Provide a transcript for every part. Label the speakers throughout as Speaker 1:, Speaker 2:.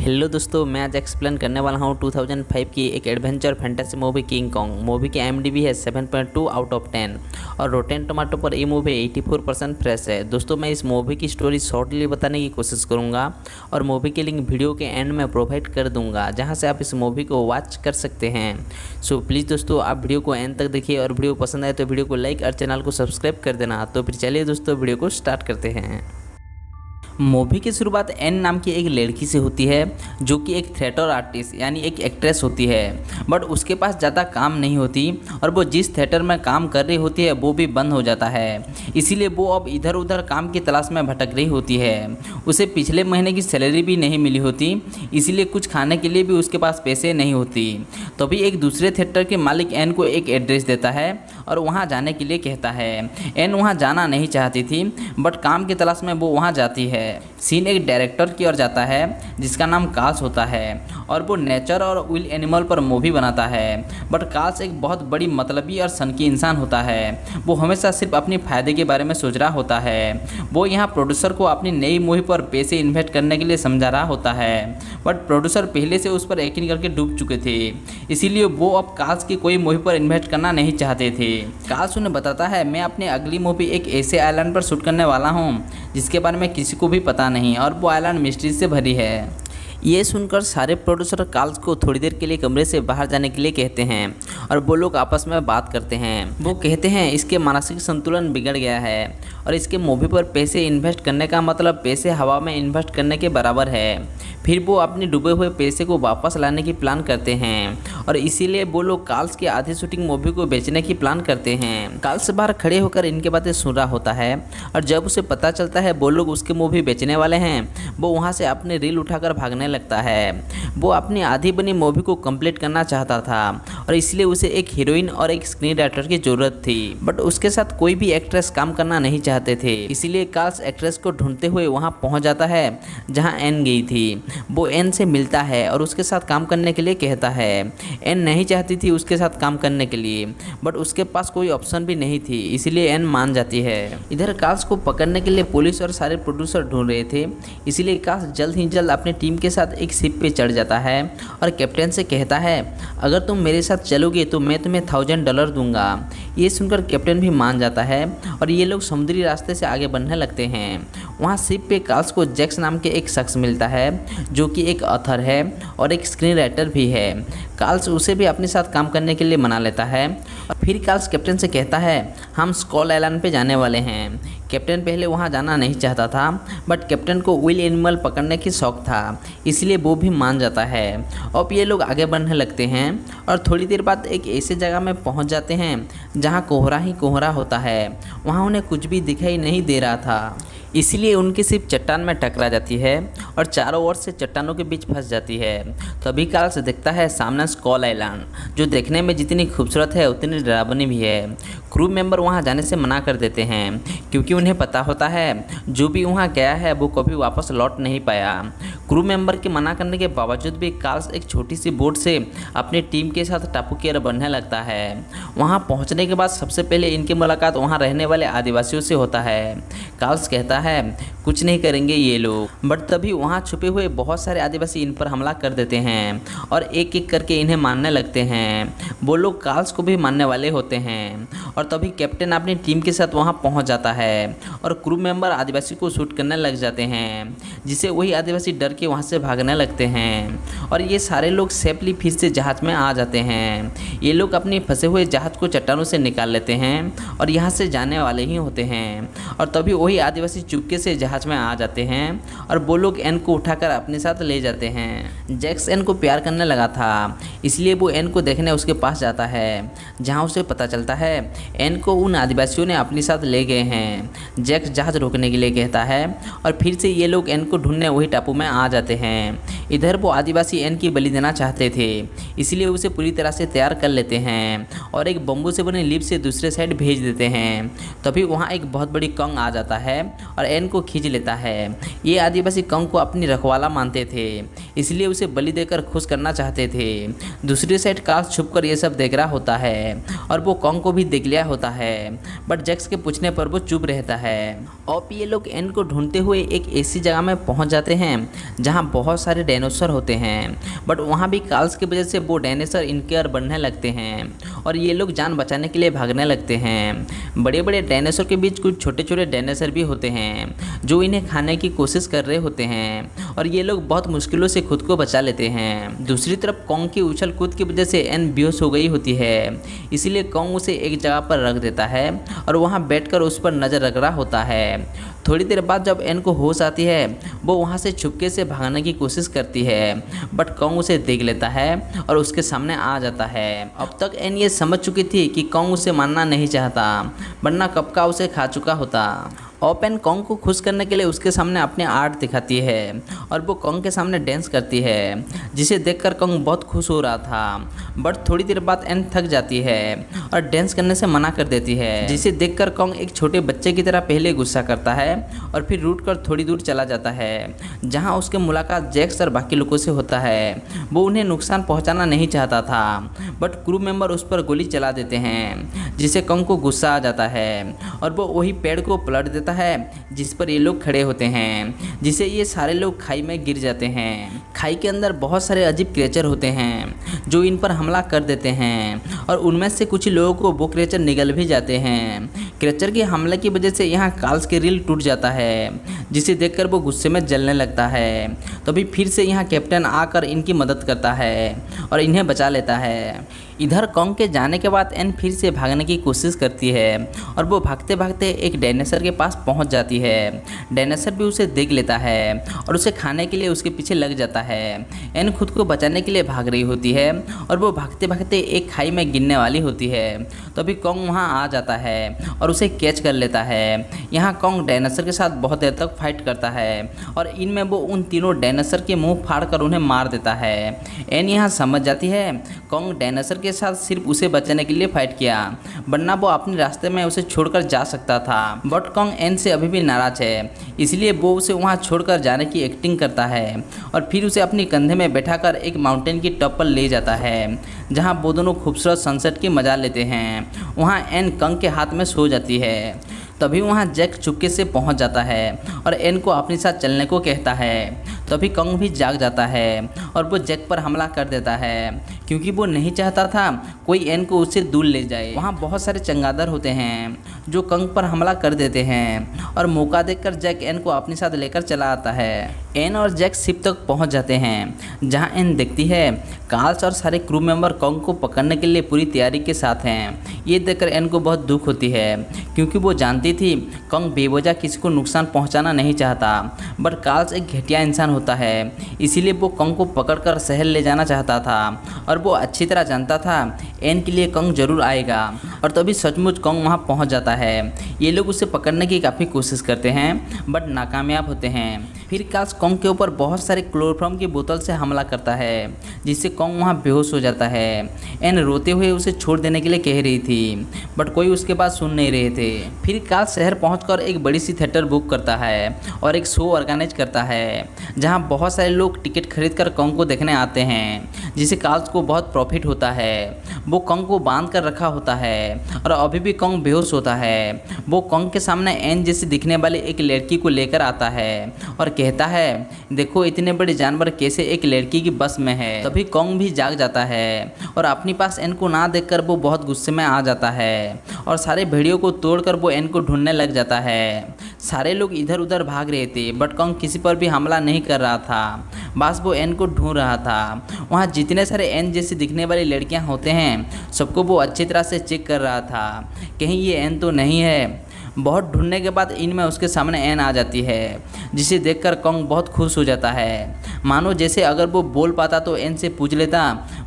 Speaker 1: Hello दोस्तों, मैं आज एक्सप्लेन करने वाला हूँ 2005 की एक adventure fantasy movie king Kong. Movie की IMDb है 7.2 आउट ऑफ 10 और रोटेन टोमेटो पर ये मूवी 84% फ्रेश है। दोस्तों, मैं इस मूवी की स्टोरी शॉर्टली बताने की कोशिश करूँगा और मूवी की लिंक वीडियो के एंड में प्रोवाइड कर दूँगा, जहाँ से आप इस मूवी को वॉच कर सकते हैं। सो प्लीज़ दोस्तों, आप वीडियो को एंड तक देखिए और वीडियो पसंद आए तो वीडियो को लाइक और चैनल को सब्सक्राइब कर देना। तो फिर चलिए दोस्तों, वीडियो को स्टार्ट करते हैं। मूवी की शुरुआत एन नाम की एक लड़की से होती है, जो कि एक थिएटर आर्टिस्ट यानी एक एक्ट्रेस होती है। बट उसके पास ज़्यादा काम नहीं होती और वो जिस थिएटर में काम कर रही होती है वो भी बंद हो जाता है। इसीलिए वो अब इधर उधर काम की तलाश में भटक रही होती है। उसे पिछले महीने की सैलरी भी नहीं मिली होती, इसीलिए कुछ खाने के लिए भी उसके पास पैसे नहीं होती। तभी एक दूसरे थिएटर के मालिक एन को एक एड्रेस देता है और वहाँ जाने के लिए कहता है। एन वहाँ जाना नहीं चाहती थी, बट काम की तलाश में वो वहाँ जाती है। सीन एक डायरेक्टर की ओर जाता है जिसका नाम काल्स होता है और वो नेचर और विल एनिमल पर मूवी बनाता है। बट काल्स एक बहुत बड़ी मतलबी और सनकी इंसान होता है। वो हमेशा सिर्फ अपने फ़ायदे के बारे में सोच रहा होता है। वो यहाँ प्रोड्यूसर को अपनी नई मूवी पर पैसे इन्वेस्ट करने के लिए समझा रहा होता है, बट प्रोड्यूसर पहले से उस पर यकीन करके डूब चुके थे। इसीलिए वो अब काल्स की कोई मूवी पर इन्वेस्ट करना नहीं चाहते थे। काल्स उन्हें बताता है, मैं अपनी अगली मूवी एक ऐसे आइलैंड पर शूट करने वाला हूँ जिसके बारे में किसी को भी पता नहीं और वो आइलैंड मिस्ट्री से भरी है। ये सुनकर सारे प्रोड्यूसर काल्स को थोड़ी देर के लिए कमरे से बाहर जाने के लिए कहते हैं और वो लोग आपस में बात करते हैं। वो कहते हैं इसके मानसिक संतुलन बिगड़ गया है और इसके मूवी पर पैसे इन्वेस्ट करने का मतलब पैसे हवा में इन्वेस्ट करने के बराबर है। फिर वो अपने डूबे हुए पैसे को वापस लाने की प्लान करते हैं और इसीलिए वो लोग काल्स की आधी शूटिंग मूवी को बेचने की प्लान करते हैं। काल्स बाहर खड़े होकर इनके बातें सुन रहा होता है और जब उसे पता चलता है वो लोग उसकी मूवी बेचने वाले हैं, वो वहाँ से अपने रील उठाकर भागने लगता है। वो अपनी आधी बनी मूवी को कंप्लीट करना चाहता था और इसलिए उसे एक हीरोइन और एक स्क्रीन राइटर की जरूरत थी, बट उसके साथ कोई भी एक्ट्रेस काम करना नहीं चाहते थे। इसीलिए काल्स एक्ट्रेस को ढूंढते हुए वहाँ पहुँच जाता है जहाँ एन गई थी। वो एन से मिलता है और उसके साथ काम करने के लिए कहता है। एन नहीं चाहती थी उसके साथ काम करने के लिए, बट उसके पास कोई ऑप्शन भी नहीं थी, इसीलिए एन मान जाती है। इधर काल्स को पकड़ने के लिए पुलिस और सारे प्रोड्यूसर ढूंढ रहे थे, इसीलिए काल्स जल्द ही जल्द अपनी टीम के साथ एक शिप पे चढ़ जाता है और कैप्टन से कहता है, अगर तुम मेरे साथ चलोगे तो मैं तुम्हें $1000 दूंगा। ये सुनकर कैप्टन भी मान जाता है और ये लोग समुद्री रास्ते से आगे बढ़ने लगते हैं। वहाँ शिप पे काल्स को जैक्स नाम के एक शख्स मिलता है, जो कि एक ऑथर है और एक स्क्रीन राइटर भी है। काल्स उसे भी अपने साथ काम करने के लिए मना लेता है और फिर काल्स कैप्टन से कहता है, हम स्कॉल आइलैंड पे जाने वाले हैं। कैप्टन पहले वहाँ जाना नहीं चाहता था, बट कैप्टन को विल एनिमल पकड़ने की शौक था, इसलिए वो भी मान जाता है। अब ये लोग आगे बढ़ने लगते हैं और थोड़ी देर बाद एक ऐसे जगह में पहुँच जाते हैं जहाँ कोहरा ही कोहरा होता है। वहाँ उन्हें कुछ भी दिखाई नहीं दे रहा था, इसलिए उनकी सिर्फ चट्टान में टकरा जाती है और चारों ओर से चट्टानों के बीच फंस जाती है। तभी काल्स देखता है सामने स्कॉल आइलैंड, जो देखने में जितनी खूबसूरत है उतनी डरावनी भी है। क्रू मेंबर वहां जाने से मना कर देते हैं क्योंकि उन्हें पता होता है जो भी वहां गया है वो कभी वापस लौट नहीं पाया। क्रू मेंबर के मना करने के बावजूद भी काल्स एक छोटी सी बोट से अपनी टीम के साथ टापू की ओर बढ़ने लगता है। वहां पहुंचने के बाद सबसे पहले इनकी मुलाकात वहां रहने वाले आदिवासियों से होता है। काल्स कहता है, कुछ नहीं करेंगे ये लोग, बट तभी वहाँ छुपे हुए बहुत सारे आदिवासी इन पर हमला कर देते हैं और एक एक करके इन्हें मारने लगते हैं। वो लोग काल्स को भी मारने वाले होते हैं और तभी कैप्टन अपनी टीम के साथ वहाँ पहुँच जाता है और क्रू मेंबर आदिवासी को शूट करने लग जाते हैं, जिससे वही आदिवासी डर के वहाँ से भागने लगते हैं और ये सारे लोग सेफली फिर से जहाज़ में आ जाते हैं। ये लोग अपने फंसे हुए जहाज़ को चट्टानों से निकाल लेते हैं और यहाँ से जाने वाले ही होते हैं और तभी वही आदिवासी चुपके से जहाज में आ जाते हैं और वो लोग एन को उठाकर अपने साथ ले जाते हैं। जैक्स एन को प्यार करने लगा था, इसलिए वो एन को देखने उसके पास जाता है, जहां उसे पता चलता है एन को उन आदिवासियों ने अपने साथ ले गए हैं। जैक्स जहाज रोकने के लिए कहता है और फिर से ये लोग एन को ढूंढने वही टापू में आ जाते हैं। इधर वो आदिवासी एन की बलि देना चाहते थे, इसलिए उसे पूरी तरह से तैयार कर लेते हैं और एक बम्बू से बने लिफ्ट से दूसरे साइड भेज देते हैं। तभी वहाँ एक बहुत बड़ी कंग आ जाता है और एन को खींच लेता है। ये आदिवासी कंग को अपनी रखवाला मानते थे, इसलिए उसे बलि देकर खुश करना चाहते थे। दूसरी साइड कार्ल छुपकर ये सब देख रहा होता है और वो कंग को भी देख लिया होता है, बट जैक्स के पूछने पर वो चुप रहता है। अब ये लोग एन को ढूंढते हुए एक ऐसी जगह में पहुंच जाते हैं जहां बहुत सारे डायनासोर होते हैं, बट वहां भी कार्ल की वजह से वो डायनासोर इनके और बढ़ने लगते हैं और ये लोग जान बचाने के लिए भागने लगते हैं। बड़े बड़े डायनासोर के बीच कुछ छोटे छोटे डायनासोर भी होते हैं जो इन्हें खाने की कोशिश कर रहे होते हैं और ये लोग बहुत मुश्किलों से खुद को बचा लेते हैं। दूसरी तरफ कॉन्ग की उछल कूद की वजह से एन बेहोश हो गई होती है, इसीलिए कॉन्ग उसे एक जगह पर रख देता है और वहाँ बैठकर उस पर नज़र रख रहा होता है। थोड़ी देर बाद जब एन को होश आती है वो वहाँ से छुपके से भागने की कोशिश करती है, बट कॉन्ग उसे देख लेता है और उसके सामने आ जाता है। अब तक एन ये समझ चुकी थी कि कॉन्ग उसे मारना नहीं चाहता, वरना कब का उसे खा चुका होता। ओपन कॉन्ग को खुश करने के लिए उसके सामने अपने आर्ट दिखाती है और वो कॉन्ग के सामने डांस करती है, जिसे देखकर कॉन्ग बहुत खुश हो रहा था। बट थोड़ी देर बाद एन थक जाती है और डांस करने से मना कर देती है, जिसे देखकर कॉन्ग एक छोटे बच्चे की तरह पहले गुस्सा करता है और फिर रूट कर थोड़ी दूर चला जाता है, जहाँ उसके मुलाकात जैक्स और बाकी लोगों से होता है। वो उन्हें नुकसान पहुँचाना नहीं चाहता था, बट क्रू मेंबर उस पर गोली चला देते हैं, जिससे कॉन्ग को गुस्सा आ जाता है और वो वही पेड़ को पलट देता है जिस पर ये लोग खड़े होते हैं, जिसे ये सारे लोग खाई में गिर जाते हैं। खाई के अंदर बहुत सारे अजीब क्रिएचर होते हैं जो इन पर हमला कर देते हैं और उनमें से कुछ लोगों को वो क्रिएचर निगल भी जाते हैं। क्रिएचर के हमले की वजह से यहाँ कार्ल के रील टूट जाता है, जिसे देखकर वो गुस्से में जलने लगता है। तभी फिर से यहाँ कैप्टन आकर इनकी मदद करता है और इन्हें बचा लेता है। इधर कॉन्ग के जाने के बाद एन फिर से भागने की कोशिश करती है और वो भागते भागते एक डायनासोर के पास पहुंच जाती है। डायनासोर भी उसे देख लेता है और उसे खाने के लिए उसके पीछे लग जाता है। एन खुद को बचाने के लिए भाग रही होती है और वो भागते भागते एक खाई में गिरने वाली होती है। तभी कॉन्ग वहां आ जाता है और उसे कैच कर लेता है। यहाँ कॉन्ग डायनासोर के साथ बहुत देर तक फाइट करता है और इनमें वो उन तीनों डायनासोर के मुंह फाड़ कर उन्हें मार देता है। एन यहाँ समझ जाती है कॉन्ग डायनासोर के साथ सिर्फ उसे बचाने के लिए फाइट किया, वरना वो अपने रास्ते में उसे छोड़कर जा सकता था। बट कॉन्ग एन से अभी भी नाराज है, इसलिए वो उसे वहाँ छोड़कर जाने की एक्टिंग करता है और फिर उसे अपनी कंधे में बैठाकर एक माउंटेन की टॉप पर ले जाता है, जहाँ वो दोनों खूबसूरत सनसेट की मजा लेते हैं। वहाँ एन कॉन्ग के हाथ में सो जाती है। तभी वहाँ जैक चुपके से पहुँच जाता है और एन को अपने साथ चलने को कहता है। तभी कॉन्ग भी जाग जाता है और वो जैक पर हमला कर देता है, क्योंकि वो नहीं चाहता था कोई एन को उससे दूर ले जाए। वहाँ बहुत सारे चंगादड़ होते हैं जो कॉन्ग पर हमला कर देते हैं और मौका देखकर जैक एन को अपने साथ लेकर चला आता है। एन और जैक शिप तक पहुँच जाते हैं, जहाँ एन देखती है कार्ल और सारे क्रू मेंबर कॉन्ग को पकड़ने के लिए पूरी तैयारी के साथ हैं। ये देखकर एन को बहुत दुख होती है, क्योंकि वो जानती थी कॉन्ग बेवजह किसी को नुकसान पहुंचाना नहीं चाहता, बट कार्ल एक घटिया इंसान होता है, इसीलिए वो कॉन्ग को पकड़कर शहर ले जाना चाहता था और वो अच्छी तरह जानता था एन के लिए कॉन्ग जरूर आएगा। और तभी सचमुच कॉन्ग वहाँ पहुँच जाता है। ये लोग उसे पकड़ने की काफ़ी कोशिश करते हैं, बट नाकामयाब होते हैं। फिर कार्ल कॉन्ग के ऊपर बहुत सारे क्लोरोफॉर्म की बोतल से हमला करता है, जिससे कॉन्ग वहाँ बेहोश हो जाता है। एन रोते हुए उसे छोड़ देने के लिए कह रही थी, बट कोई उसके बात सुन नहीं रहे थे। फिर कार्ल शहर पहुंचकर एक बड़ी सी थिएटर बुक करता है और एक शो ऑर्गेनाइज करता है, जहां बहुत सारे लोग टिकट खरीदकर कॉन्ग को देखने आते हैं, जिससे कार्ल को बहुत प्रॉफिट होता है। वो कॉन्ग को बांध कर रखा होता है और अभी भी कॉन्ग बेहोश होता है। वो कॉन्ग के सामने एन जैसी दिखने वाली एक लड़की को लेकर आता है और कहता है, देखो इतने बड़े जानवर कैसे एक लड़की की बस में है। तभी कॉन्ग भी जाग जाता है और अपने पास एन को ना देखकर वो बहुत गुस्से में आ जाता है और सारे भेड़ियों को तोड़कर वो एन को ढूंढने लग जाता है। सारे लोग इधर उधर भाग रहे थे, बट कॉन्ग किसी पर भी हमला नहीं कर रहा था, बस वो एन को ढूंढ रहा था। वहाँ जितने सारे एन जैसी दिखने वाली लड़कियाँ होते हैं, सबको वो अच्छी तरह से चेक कर रहा था, कहीं ये एन तो नहीं है। बहुत ढूंढने के बाद इनमें उसके सामने एन आ जाती है, जिसे देखकर कॉन्ग बहुत खुश हो जाता है। मानो जैसे अगर वो बोल पाता तो एन से पूछ लेता,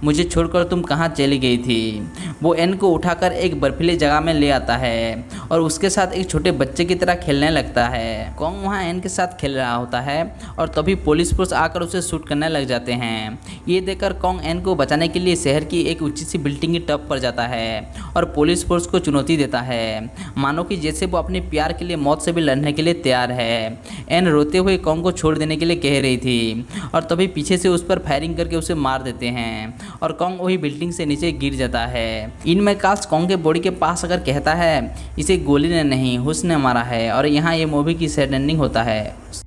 Speaker 1: मुझे छोड़कर तुम कहाँ चली गई थी। वो एन को उठाकर एक बर्फीली जगह में ले आता है और उसके साथ एक छोटे बच्चे की तरह खेलने लगता है। कॉन्ग वहाँ एन के साथ खेल रहा होता है और तभी पुलिस फोर्स आकर उसे शूट करने लग जाते हैं। ये देखकर कॉन्ग एन को बचाने के लिए शहर की एक ऊंची सी बिल्डिंग की टॉप पर जाता है और पुलिस फोर्स को चुनौती देता है, मानो कि जैसे वो अपने प्यार के लिए मौत से भी लड़ने के लिए तैयार है। एन रोते हुए कॉन्ग को छोड़ देने के लिए कह रही थी और तभी पीछे से उस पर फायरिंग करके उसे मार देते हैं और कॉन्ग वही बिल्डिंग से नीचे गिर जाता है। इनमें कास्ट कॉन्ग के बॉडी के पास अगर कहता है इसे गोली ने नहीं हुस्न ने मारा है और यहाँ ये मूवी की सैड एंडिंग होता है।